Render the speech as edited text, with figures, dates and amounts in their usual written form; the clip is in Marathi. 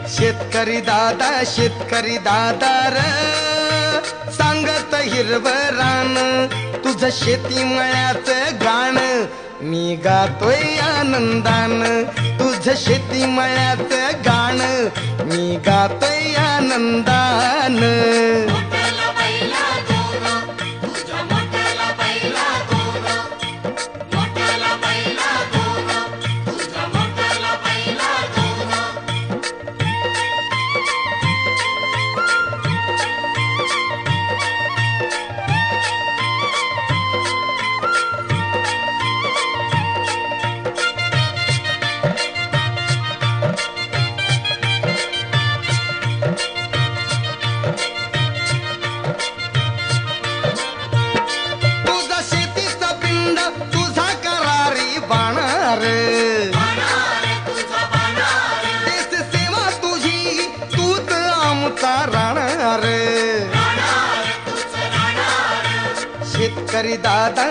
शेतकरी दादा र सांगत हिरवं रान तुझं शेती मळ्याचं गाण मी गातोय आनंदान तुझं शेती मळ्याचं गाण मी गातोय आनंदान देश सेवा तुझी तूच आमचा राहणार शेतकरी दादा